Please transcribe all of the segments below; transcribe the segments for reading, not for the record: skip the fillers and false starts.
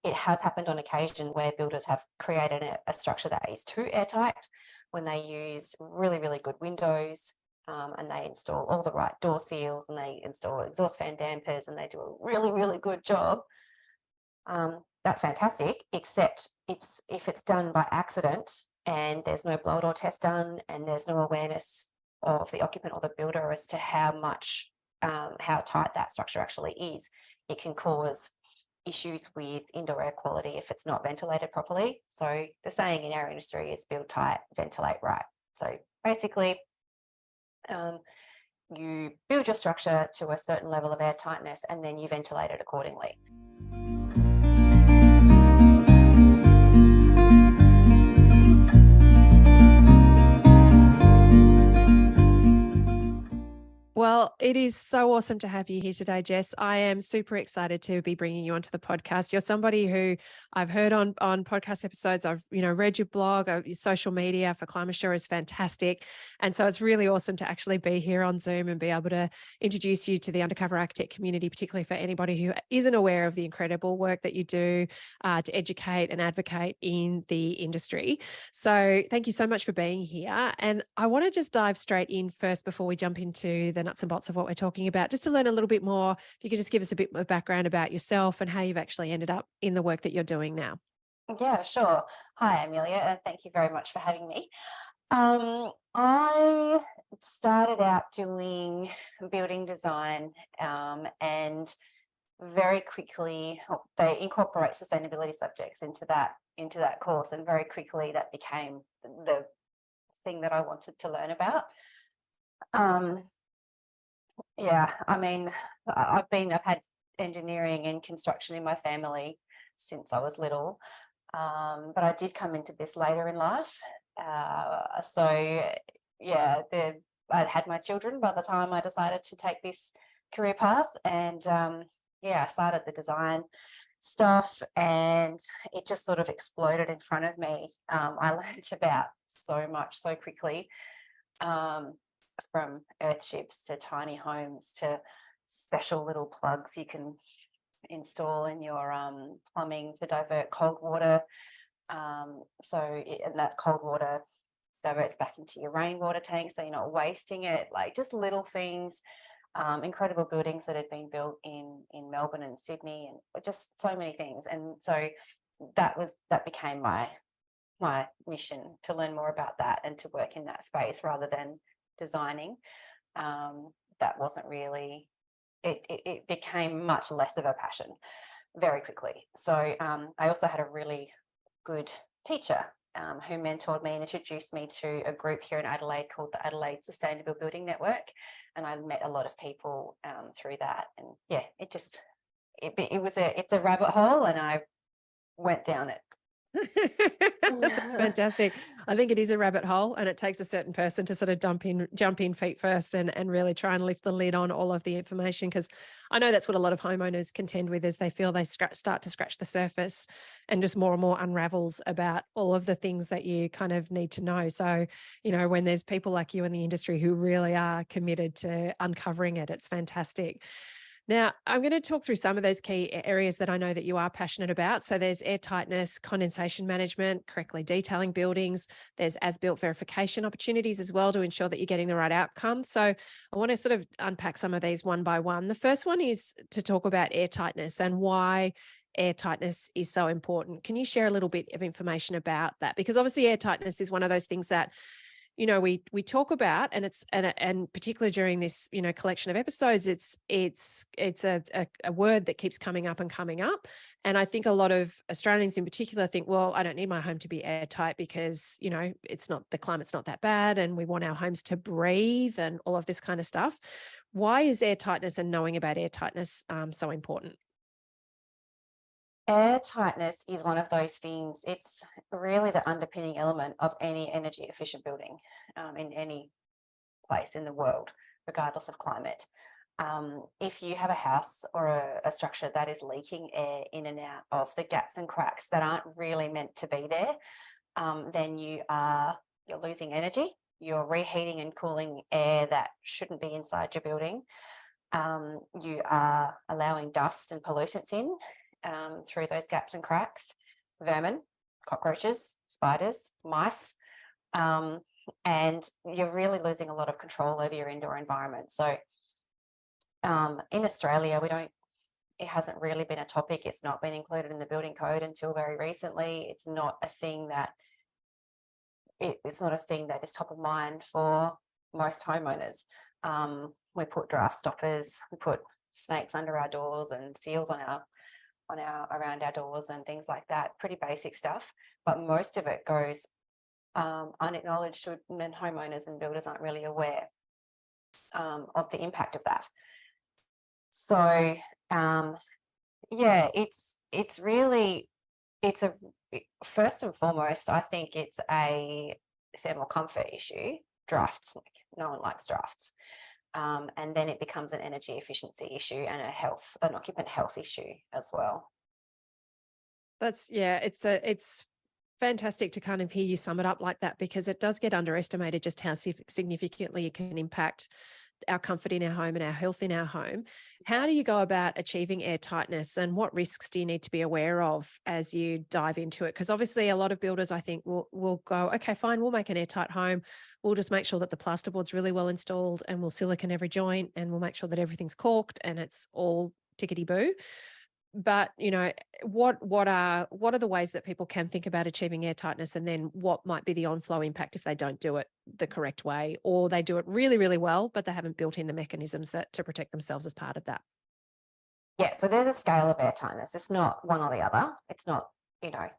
it has happened on occasion where builders have created a structure that is too airtight when they use really, really good windows, and they install all the right door seals, and they install exhaust fan dampers, and they do a really, really good job. That's fantastic, except if it's done by accident and there's no blower door test done and there's no awareness of the occupant or the builder as to how tight that structure actually is, it can cause issues with indoor air quality if it's not ventilated properly. So the saying in our industry is build tight, ventilate right. So basically, you build your structure to a certain level of air tightness and then you ventilate it accordingly. Well, it is so awesome to have you here today, Jess. I am super excited to be bringing you onto the podcast. You're somebody who I've heard on podcast episodes. I've read your blog, your social media for Climasure is fantastic, and so it's really awesome to actually be here on Zoom and be able to introduce you to the Undercover Architect community, particularly for anybody who isn't aware of the incredible work that you do to educate and advocate in the industry. So thank you so much for being here, and I want to just dive straight in first before we jump into the nuts and bolts of what we're talking about, just to learn a little bit more. If you could just give us a bit of background about yourself and how you've actually ended up in the work that you're doing now. Yeah, sure. Hi, Amelia, and thank you very much for having me. I started out doing building design, and very quickly they incorporate sustainability subjects into that course, and very quickly that became the thing that I wanted to learn about. Yeah, I mean, I've had engineering and construction in my family since I was little, but I did come into this later in life. So yeah, I'd had my children by the time I decided to take this career path, and I started the design stuff, and it just sort of exploded in front of me. I learned about so much so quickly. From earthships to tiny homes to special little plugs you can install in your plumbing to divert cold water. And that cold water diverts back into your rainwater tank, so you're not wasting it. Like just little things, incredible buildings that had been built in Melbourne and Sydney, and just so many things. And so that became my mission, to learn more about that and to work in that space rather than designing. That wasn't really it became much less of a passion very quickly. So I also had a really good teacher who mentored me and introduced me to a group here in Adelaide called the Adelaide Sustainable Building Network, and I met a lot of people through that. And yeah, it's a rabbit hole, and I went down it. That's fantastic. I think it is a rabbit hole, and it takes a certain person to sort of jump in feet first and really try and lift the lid on all of the information, because I know that's what a lot of homeowners contend with, is they feel they start to scratch the surface and just more and more unravels about all of the things that you kind of need to know. So, when there's people like you in the industry who really are committed to uncovering it, it's fantastic. Now, I'm going to talk through some of those key areas that I know that you are passionate about. So there's airtightness, condensation management, correctly detailing buildings. There's as-built verification opportunities as well to ensure that you're getting the right outcome. So I want to sort of unpack some of these one by one. The first one is to talk about airtightness and why airtightness is so important. Can you share a little bit of information about that? Because obviously airtightness is one of those things that we talk about, and and particularly during this collection of episodes, it's a word that keeps coming up, and I think a lot of Australians in particular think, well, I don't need my home to be airtight because the climate's not that bad, and we want our homes to breathe and all of this kind of stuff. Why is airtightness and knowing about airtightness so important? Air tightness is one of those things. It's really the underpinning element of any energy efficient building in any place in the world, regardless of climate. If you have a house or a structure that is leaking air in and out of the gaps and cracks that aren't really meant to be there, then you're losing energy. You're reheating and cooling air that shouldn't be inside your building. You are allowing dust and pollutants in. through those gaps and cracks, vermin, cockroaches, spiders, mice, and you're really losing a lot of control over your indoor environment. So in Australia, it hasn't really been a topic. It's not been included in the building code until very recently. It's not a thing that is top of mind for most homeowners. We put draft stoppers, we put snakes under our doors and seals around our doors and things like that. Pretty basic stuff, but most of it goes unacknowledged, and homeowners and builders aren't really aware of the impact of that. So yeah, first and foremost, I think it's a thermal comfort issue. Drafts, no one likes drafts. And then it becomes an energy efficiency issue and an occupant health issue as well. It's fantastic to kind of hear you sum it up like that, because it does get underestimated just how significantly it can impact our comfort in our home and our health in our home. How do you go about achieving airtightness, and what risks do you need to be aware of as you dive into it? Because obviously a lot of builders, I think, will go, okay, fine, we'll make an airtight home. We'll just make sure that the plasterboard's really well installed, and we'll silicone every joint, and we'll make sure that everything's caulked and it's all tickety-boo. But, what are the ways that people can think about achieving airtightness, and then what might be the on-flow impact if they don't do it the correct way, or they do it really, really well, but they haven't built in the mechanisms to protect themselves as part of that? Yeah, so there's a scale of airtightness. It's not one or the other. It's not,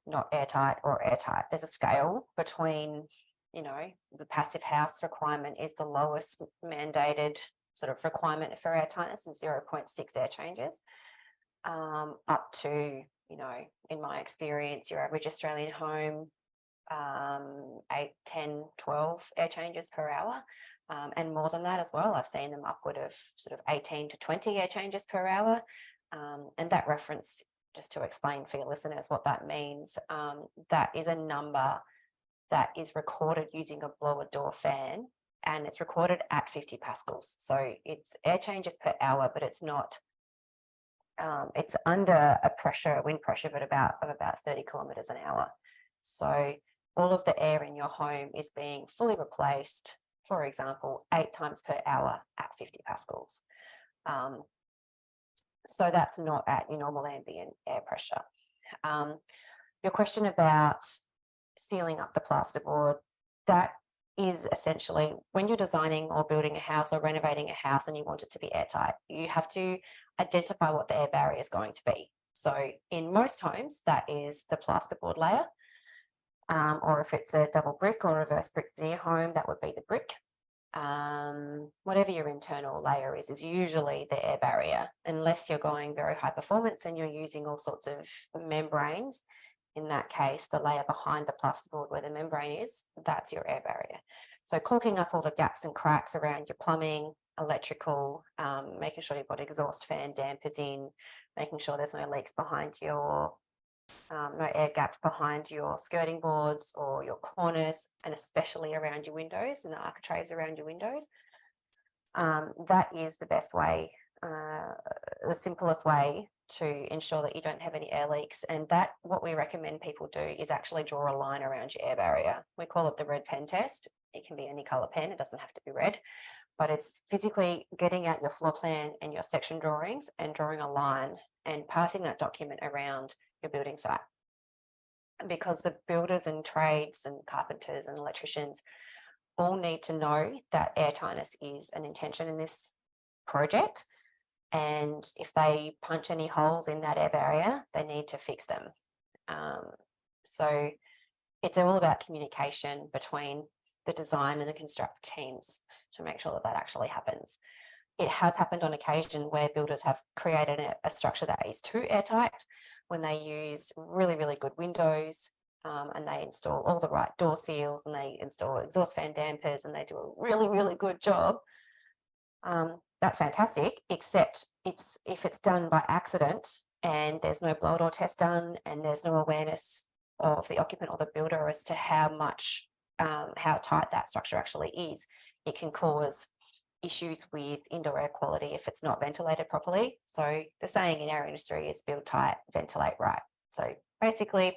not airtight or airtight. There's a scale between, the passive house requirement is the lowest mandated sort of requirement for airtightness, and 0.6 air changes. Up to, in my experience, your average Australian home, 8, 10, 12 air changes per hour, and more than that as well. I've seen them upward of sort of 18 to 20 air changes per hour. And that reference, just to explain for your listeners what that means, that is a number that is recorded using a blower door fan, and it's recorded at 50 pascals. So it's air changes per hour, but it's not. It's under a wind pressure of about 30 kilometres an hour. So all of the air in your home is being fully replaced, for example, 8 times per hour at 50 pascals. So that's not at your normal ambient air pressure. Your question about sealing up the plasterboard, that is essentially when you're designing or building a house or renovating a house and you want it to be airtight, you have to identify what the air barrier is going to be. So in most homes, that is the plasterboard layer, or if it's a double brick or reverse brick veneer home, that would be the brick. Whatever your internal layer is usually the air barrier, unless you're going very high performance and you're using all sorts of membranes. In that case, the layer behind the plasterboard where the membrane is, that's your air barrier. So caulking up all the gaps and cracks around your plumbing, electrical, making sure you've got exhaust fan dampers in, making sure there's no leaks behind no air gaps behind your skirting boards or your corners, and especially around your windows and the architraves around your windows. That is the best way, the simplest way to ensure that you don't have any air leaks. And that, what we recommend people do is actually draw a line around your air barrier. We call it the red pen test. It can be any colour pen, it doesn't have to be red, but it's physically getting out your floor plan and your section drawings and drawing a line and passing that document around your building site. Because the builders and trades and carpenters and electricians all need to know that airtightness is an intention in this project. And if they punch any holes in that air barrier, they need to fix them. So it's all about communication between the design and the construct teams to make sure that that actually happens. It has happened on occasion where builders have created a structure that is too airtight when they use really, really good windows, and they install all the right door seals and they install exhaust fan dampers and they do a really, really good job. That's fantastic, except if it's done by accident and there's no blower door test done and there's no awareness of the occupant or the builder as to how tight that structure actually is, it can cause issues with indoor air quality if it's not ventilated properly. So the saying in our industry is build tight, ventilate right. So basically,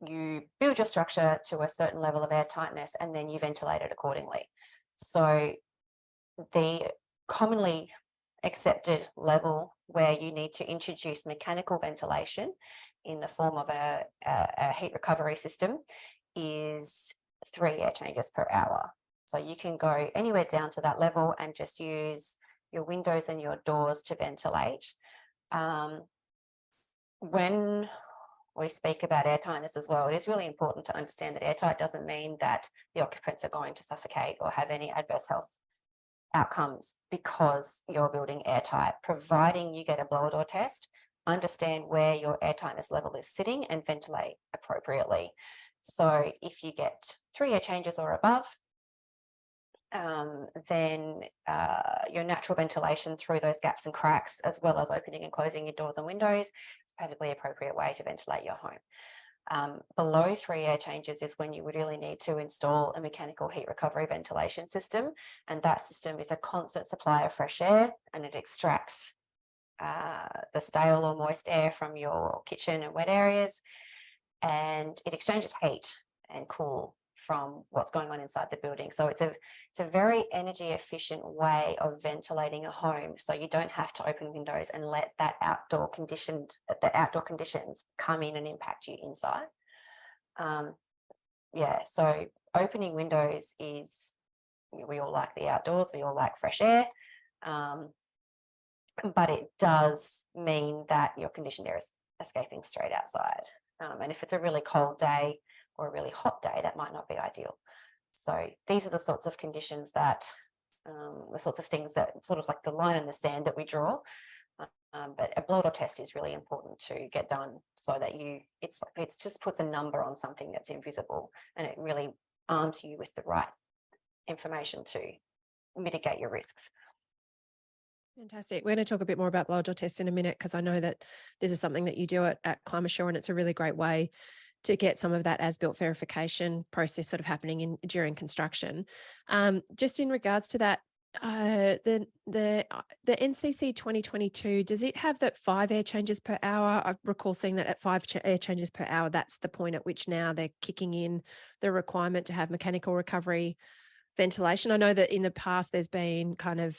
you build your structure to a certain level of air tightness and then you ventilate it accordingly. So the commonly accepted level where you need to introduce mechanical ventilation in the form of a heat recovery system is 3 air changes per hour. So you can go anywhere down to that level and just use your windows and your doors to ventilate. When we speak about airtightness as well, it is really important to understand that airtight doesn't mean that the occupants are going to suffocate or have any adverse health outcomes because you're building airtight, providing you get a blower door test, understand where your airtightness level is sitting and ventilate appropriately. So if you get 3 air changes or above, then your natural ventilation through those gaps and cracks, as well as opening and closing your doors and windows, is a perfectly appropriate way to ventilate your home. Below 3 air changes is when you would really need to install a mechanical heat recovery ventilation system, and that system is a constant supply of fresh air, and it extracts the stale or moist air from your kitchen and wet areas, and it exchanges heat and cool from what's going on inside the building. So it's a very energy efficient way of ventilating a home. So you don't have to open windows and let the outdoor conditions come in and impact you inside. So opening windows is, we all like the outdoors, we all like fresh air, but it does mean that your conditioned air is escaping straight outside. And if it's a really cold day or a really hot day, that might not be ideal. So these are the sorts of conditions that, the sorts of things that sort of like the line in the sand that we draw. But a blower door test is really important to get done so that it just puts a number on something that's invisible, and it really arms you with the right information to mitigate your risks. Fantastic. We're going to talk a bit more about blower door tests in a minute, because I know that this is something that you do at Climasure, and it's a really great way to get some of that as-built verification process sort of happening during construction. Just in regards to that, the NCC 2022, does it have that 5 air changes per hour? I recall seeing that at 5 air changes per hour, that's the point at which now they're kicking in the requirement to have mechanical recovery ventilation. I know that in the past there's been kind of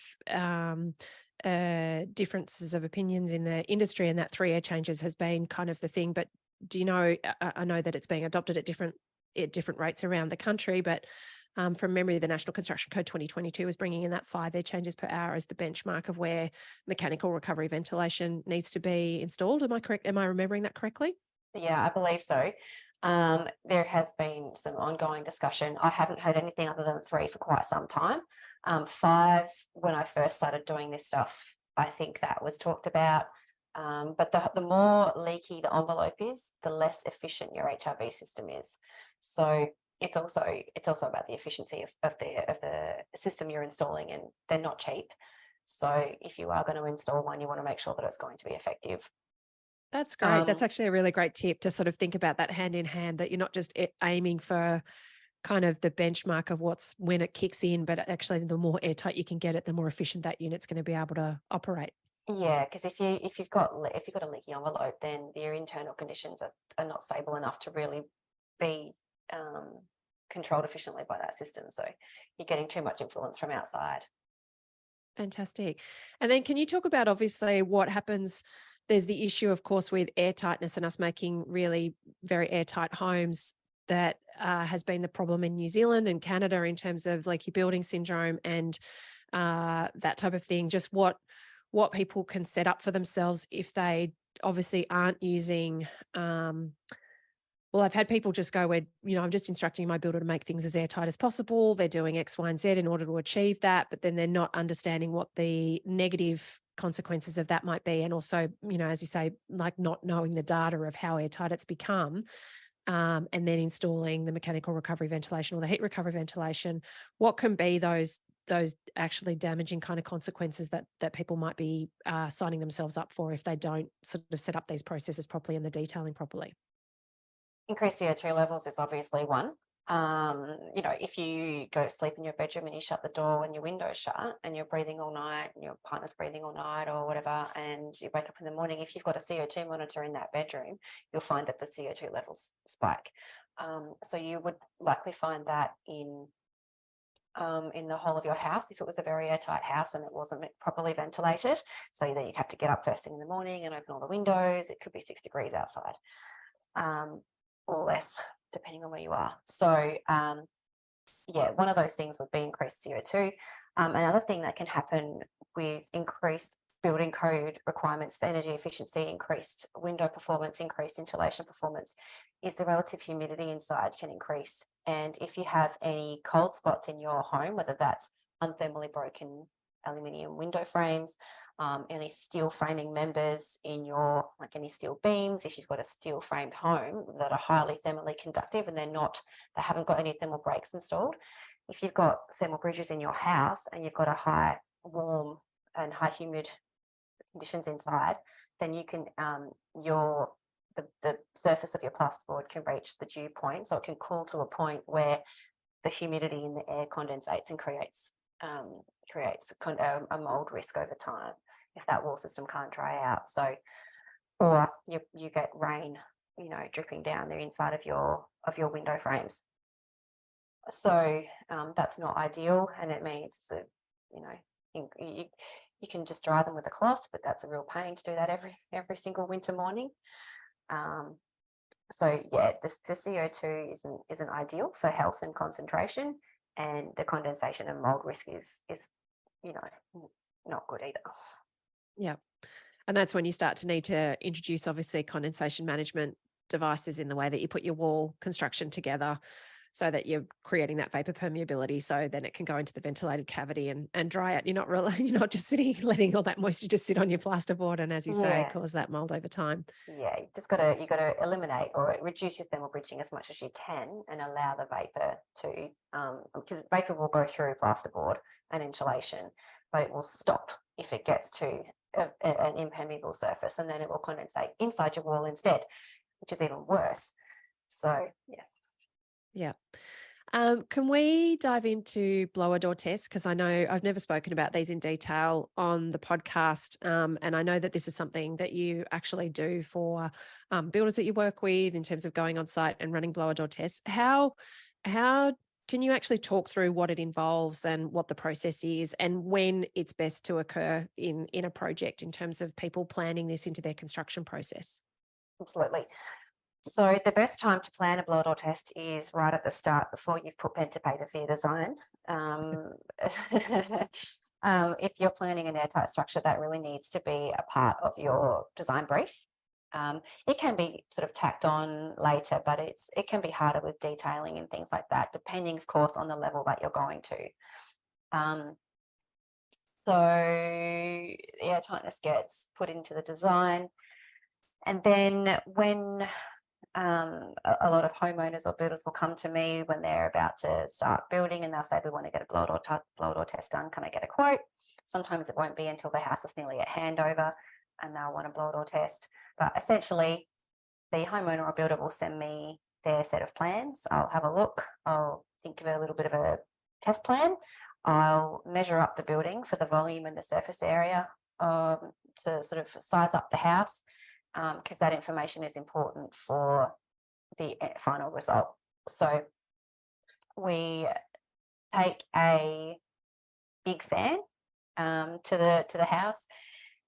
differences of opinions in the industry, and that 3 air changes has been kind of the thing. But do you know, I know that it's being adopted at different rates around the country, but from memory, the National Construction Code 2022 was bringing in that 5 air changes per hour as the benchmark of where mechanical recovery ventilation needs to be installed. Am I correct? Am I remembering that correctly? Yeah, I believe so. There has been some ongoing discussion. I haven't heard anything other than 3 for quite some time. 5, when I first started doing this stuff, I think that was talked about. But the more leaky the envelope is, the less efficient your HRV system is. So it's also about the efficiency of the system you're installing, and they're not cheap. So if you are going to install one, you want to make sure that it's going to be effective. That's great. That's actually a really great tip to sort of think about that hand in hand, that you're not just aiming for kind of the benchmark of when it kicks in, but actually the more airtight you can get it, the more efficient that unit's going to be able to operate. Yeah, because if you've got a leaky envelope, then your internal conditions are not stable enough to really be controlled efficiently by that system. So you're getting too much influence from outside. Fantastic. And then can you talk about, obviously, what happens? There's the issue, of course, with airtightness and us making really very airtight homes. That has been the problem in New Zealand and Canada in terms of leaky building syndrome and that type of thing. Just what people can set up for themselves if they obviously aren't using. Well, I've had people just go where, I'm just instructing my builder to make things as airtight as possible. They're doing X, Y, and Z in order to achieve that, but then they're not understanding what the negative consequences of that might be. And also, as you say, like not knowing the data of how airtight it's become, and then installing the mechanical recovery ventilation or the heat recovery ventilation. What can be those actually damaging kind of consequences that people might be signing themselves up for if they don't sort of set up these processes properly and the detailing properly? Increased CO2 levels is obviously one. If you go to sleep in your bedroom and you shut the door and your window's shut and you're breathing all night and your partner's breathing all night or whatever, and you wake up in the morning, if you've got a CO2 monitor in that bedroom, you'll find that the CO2 levels spike. So you would likely find that in the whole of your house if it was a very airtight house and it wasn't properly ventilated. So then you'd have to get up first thing in the morning and open all the windows. It could be 6 degrees outside, or less, depending on where you are. So one of those things would be increased CO2. Another thing that can happen with increased building code requirements for energy efficiency, increased window performance, increased insulation performance, is the relative humidity inside can increase. And if you have any cold spots in your home, whether that's unthermally broken aluminium window frames, any steel framing members in your, like any steel beams, if you've got a steel framed home that are highly thermally conductive and they haven't got any thermal breaks installed. If you've got thermal bridges in your house and you've got a high warm and high humid conditions inside, then you can the surface of your plasterboard can reach the dew point, so it can cool to a point where the humidity in the air condensates and creates a mold risk over time if that wall system can't dry out. So, or you get rain, dripping down the inside of your window frames. So that's not ideal, and it means that you can just dry them with a cloth, but that's a real pain to do that every single winter morning. The CO2 isn't ideal for health and concentration, and the condensation and mold risk is not good either. Yeah. And that's when you start to need to introduce, obviously, condensation management devices in the way that you put your wall construction together, so that you're creating that vapor permeability, so then it can go into the ventilated cavity and dry it. You're not just letting all that moisture just sit on your plasterboard and, as you say, cause that mold over time. Yeah, you got to eliminate or reduce your thermal bridging as much as you can and allow the vapor to, because vapor will go through plasterboard and insulation, but it will stop if it gets to an impermeable surface, and then it will condensate inside your wall instead, which is even worse. So, yeah. Yeah. Can we dive into blower door tests? Because I know I've never spoken about these in detail on the podcast. And I know that this is something that you actually do for builders that you work with in terms of going on site and running blower door tests. How can you actually talk through what it involves and what the process is and when it's best to occur in a project in terms of people planning this into their construction process? Absolutely. So the best time to plan a blower door test is right at the start, before you've put pen to paper for your design. If you're planning an airtight structure, that really needs to be a part of your design brief. It can be sort of tacked on later, but it can be harder with detailing and things like that, depending, of course, on the level that you're going to. So airtightness gets put into the design, and then when a lot of homeowners or builders will come to me when they're about to start building, and they'll say, we want to get a blower door test done. Can I get a quote? Sometimes it won't be until the house is nearly at handover and they'll want a blower door test. But essentially, the homeowner or builder will send me their set of plans. I'll have a look. I'll think of a little bit of a test plan. I'll measure up the building for the volume and the surface area to sort of size up the house, because that information is important for the final result. So we take a big fan to the house,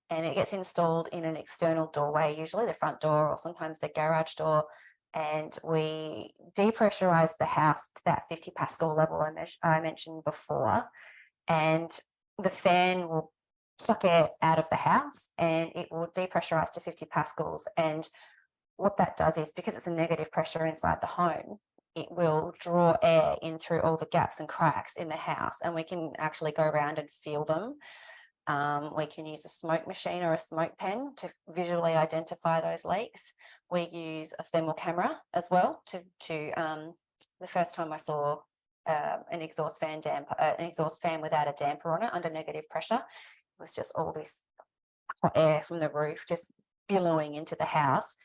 and it gets installed in an external doorway, usually the front door or sometimes the garage door, and we depressurize the house to that 50 Pascal level I mentioned before, and the fan will suck air out of the house and it will depressurize to 50 Pascals. And what that does is, because it's a negative pressure inside the home, it will draw air in through all the gaps and cracks in the house, and we can actually go around and feel them. We can use a smoke machine or a smoke pen to visually identify those leaks. We use a thermal camera as well to the first time I saw an exhaust fan without a damper on it under negative pressure, it was just all this hot air from the roof just billowing into the house.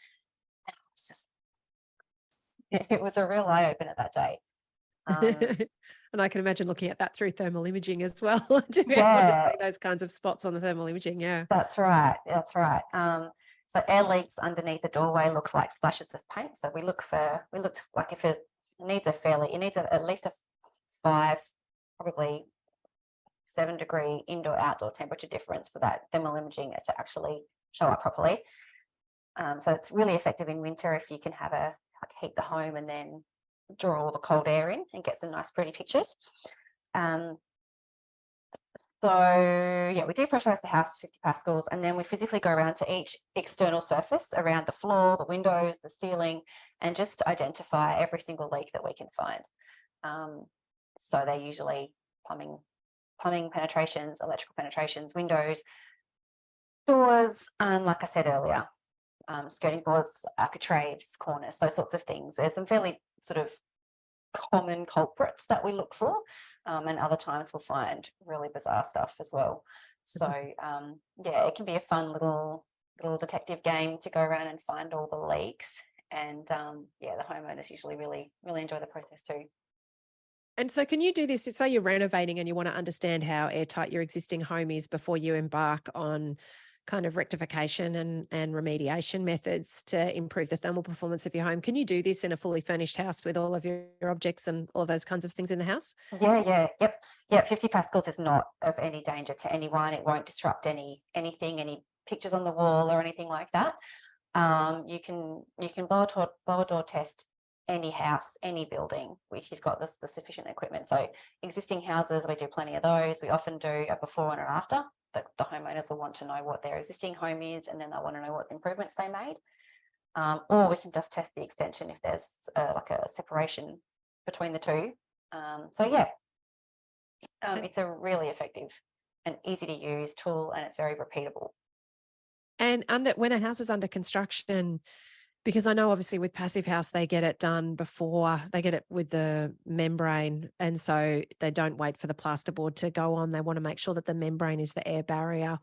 And it was a real eye opener that day. Um, And I can imagine looking at that through thermal imaging as well to be able to yeah, see those kinds of spots on the thermal imaging. Yeah. that's right. That's right. So air leaks underneath the doorway look like splashes of paint. So we looked like if it needs at least a 5, probably 7-degree indoor outdoor temperature difference for that thermal imaging to actually show up properly. So it's really effective in winter if you can have heat the home and then draw all the cold air in and get some nice pretty pictures. Um, so yeah, we depressurize the house to 50 pascals, and then we physically go around to each external surface around the floor, the windows, the ceiling, and just identify every single leak that we can find. So they're usually plumbing penetrations, electrical penetrations, windows, doors, like I said earlier, skirting boards, architraves, cornice, those sorts of things. There's some fairly sort of common culprits that we look for, and other times we'll find really bizarre stuff as well. So yeah, it can be a fun little detective game to go around and find all the leaks, and yeah, the homeowners usually really enjoy the process too. And so can you do this? Say you're renovating and you want to understand how airtight your existing home is before you embark on kind of rectification and remediation methods to improve the thermal performance of your home. Can you do this in a fully furnished house with all of your objects and all of those kinds of things in the house? Yep. 50 pascals is not of any danger to anyone. It won't disrupt any pictures on the wall or anything like that. You can blow a door test any house, any building, if you've got the sufficient equipment. So existing houses, we do plenty of those. We often do a before and an after. The homeowners will want to know what their existing home is, and then they'll want to know what improvements they made. Or we can just test the extension if there's like a separation between the two. So yeah, it's a really effective and easy to use tool, and it's very repeatable. And when a house is under construction, because I know obviously with Passive House, they get it done before they get it with the membrane. And so they don't wait for the plasterboard to go on. They want to make sure that the membrane is the air barrier,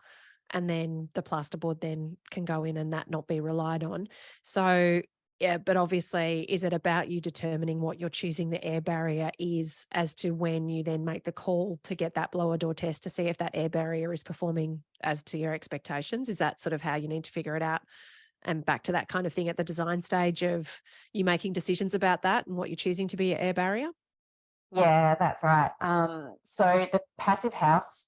and then the plasterboard then can go in and that not be relied on. So, yeah, but obviously, is it about you determining what you're choosing the air barrier is as to when you then make the call to get that blower door test to see if that air barrier is performing as to your expectations? Is that sort of how you need to figure it out? And back to that kind of thing at the design stage of you making decisions about that and what you're choosing to be your air barrier? Yeah, that's right. So the passive house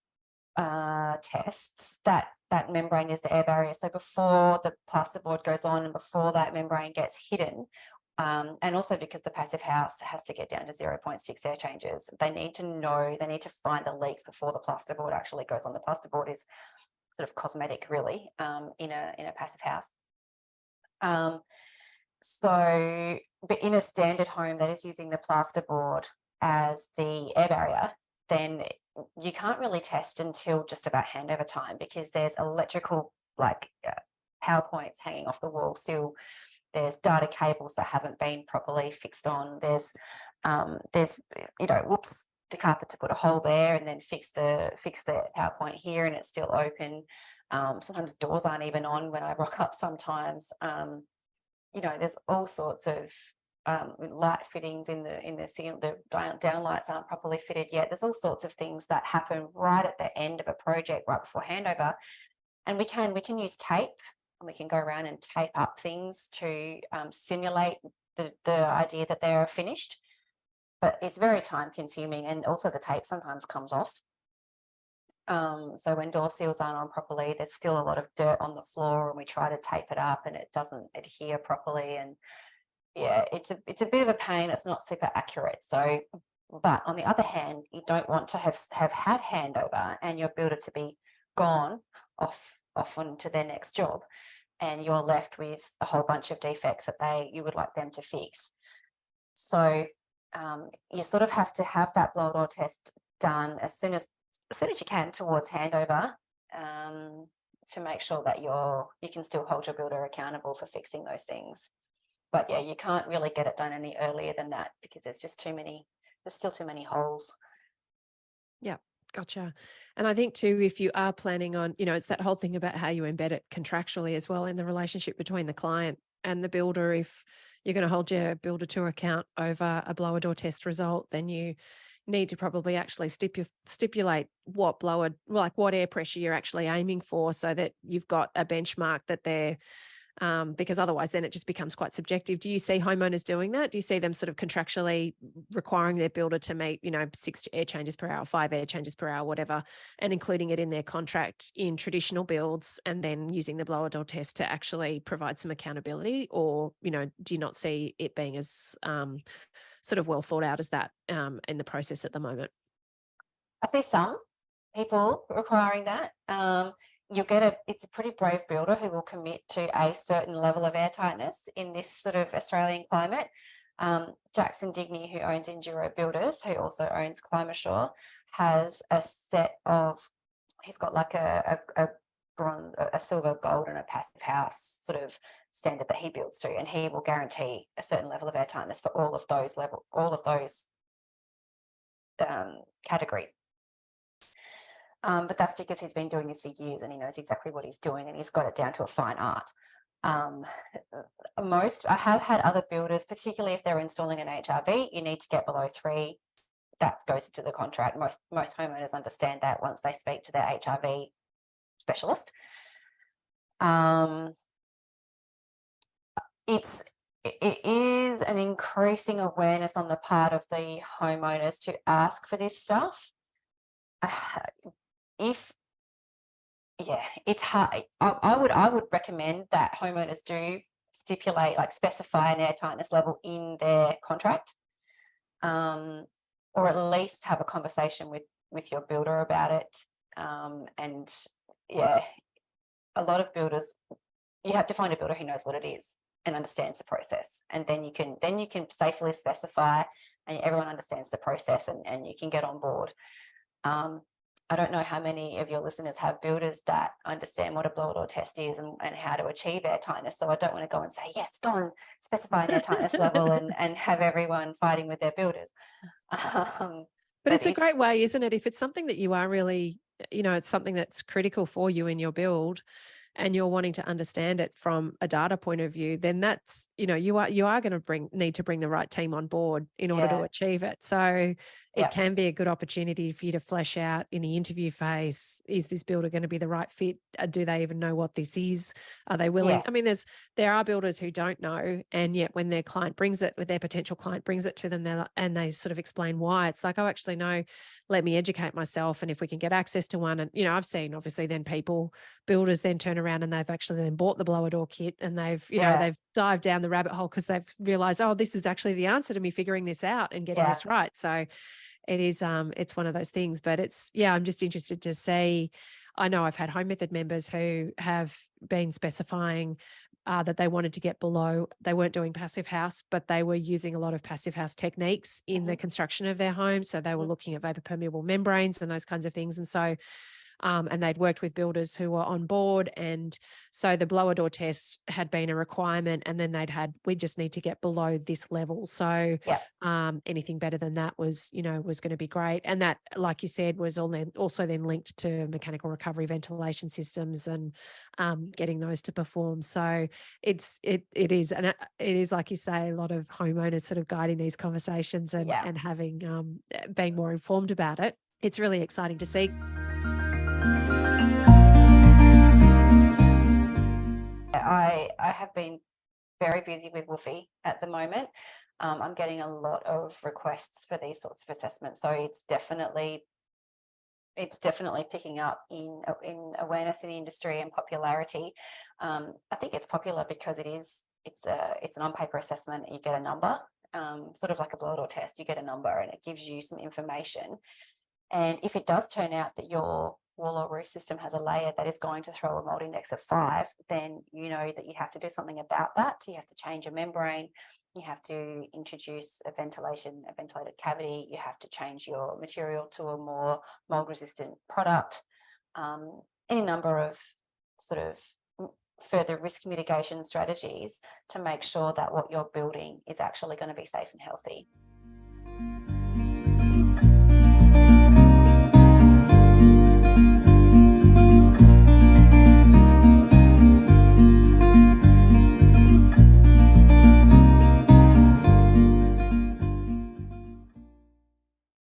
tests that membrane is the air barrier. So before the plasterboard goes on and before that membrane gets hidden, and also because the passive house has to get down to 0.6 air changes, they need to find the leaks before the plasterboard actually goes on. The plasterboard is sort of cosmetic, really, in a passive house. So, but in a standard home that is using the plasterboard as the air barrier, then you can't really test until just about handover time, because there's electrical, like power points hanging off the wall still. There's data cables that haven't been properly fixed on. There's whoops, the carpenter to put a hole there and then fix the power point here and it's still open. Sometimes doors aren't even on when I rock up sometimes. There's all sorts of light fittings in the ceiling. The down lights aren't properly fitted yet. There's all sorts of things that happen right at the end of a project, right before handover. And we can use tape, and we can go around and tape up things to simulate the idea that they're finished. But it's very time consuming, and also the tape sometimes comes off. So when door seals aren't on properly, there's still a lot of dirt on the floor, and we try to tape it up and it doesn't adhere properly. And yeah, it's a bit of a pain. It's not super accurate. So, but on the other hand, you don't want to have had handover and your builder to be gone off on to their next job, and you're left with a whole bunch of defects that you would like them to fix. So you sort of have to have that blower door test done as soon as you can towards handover, to make sure that you can still hold your builder accountable for fixing those things. But yeah, you can't really get it done any earlier than that, because there's still too many holes. Yeah, gotcha. And I think too, if you are planning on, it's that whole thing about how you embed it contractually as well in the relationship between the client and the builder, if you're going to hold your builder to account over a blower door test result, then you need to probably actually stipulate what what air pressure you're actually aiming for, so that you've got a benchmark that they're because otherwise then it just becomes quite subjective. Do you see homeowners doing that? Do you see them sort of contractually requiring their builder to meet, 6 air changes per hour, 5 air changes per hour, whatever, and including it in their contract in traditional builds, and then using the blower door test to actually provide some accountability? Or, do you not see it being as sort of well thought out as that in the process at the moment? I see some people requiring that. It's a pretty brave builder who will commit to a certain level of airtightness in this sort of Australian climate. Jackson Digney, who owns Enduro Builders, who also owns Climasure, has a set of, he's got like a bronze, a silver, gold and a passive house sort of standard that he builds to, and he will guarantee a certain level of airtightness for all of those levels, all of those categories. But that's because he's been doing this for years and he knows exactly what he's doing, and he's got it down to a fine art. I have had other builders, particularly if they're installing an HRV, you need to get below 3. That goes into the contract. Most homeowners understand that once they speak to their HRV specialist. It is an increasing awareness on the part of the homeowners to ask for this stuff. It's hard. I would recommend that homeowners do stipulate, like specify an airtightness level in their contract, or at least have a conversation with your builder about it. And yeah, a lot of builders, you have to find a builder who knows what it is and understands the process, and then you can safely specify, and everyone understands the process, and you can get on board. I don't know how many of your listeners have builders that understand what a blower door test is and how to achieve airtightness. So I don't want to go and say, yes, go and specify an airtightness level and have everyone fighting with their builders. But it's a great way, isn't it? If it's something that you are really, it's something that's critical for you in your build, and you're wanting to understand it from a data point of view, then that's, you are going to need to bring the right team on board in order to achieve it. So it can be a good opportunity for you to flesh out in the interview phase, is this builder going to be the right fit? Do they even know what this is? Are they willing? Yes. I mean, there are builders who don't know, and yet when their potential client brings it to them, and they sort of explain why, it's like, oh, actually, no, let me educate myself. And if we can get access to one, and, I've seen obviously then builders then turn around and they've actually then bought the blower door kit, and they've dived down the rabbit hole because they've realized, oh, this is actually the answer to me figuring this out and getting this right. So it is, it's one of those things. But I'm just interested to see. I know I've had home method members who have been specifying that they wanted to get below. They weren't doing passive house, but they were using a lot of passive house techniques in the construction of their home. So they were looking at vapor permeable membranes and those kinds of things. And so and they'd worked with builders who were on board. And so the blower door test had been a requirement, and then we just need to get below this level. So anything better than that was going to be great. And that, like you said, was also then linked to mechanical recovery ventilation systems and getting those to perform. So it is, like you say, a lot of homeowners sort of guiding these conversations and having being more informed about it. It's really exciting to see. I have been very busy with Woofy at the moment. I'm getting a lot of requests for these sorts of assessments, so it's definitely picking up in awareness in the industry and popularity. I think it's popular because it's an on-paper assessment. You get a number, sort of like a blower door test. You get a number, and it gives you some information. And if it does turn out that your wall or roof system has a layer that is going to throw a mold index of 5, then you know that you have to do something about that. You have to change a membrane. You have to introduce a ventilated cavity. You have to change your material to a more mold resistant product. Any number of sort of further risk mitigation strategies to make sure that what you're building is actually going to be safe and healthy.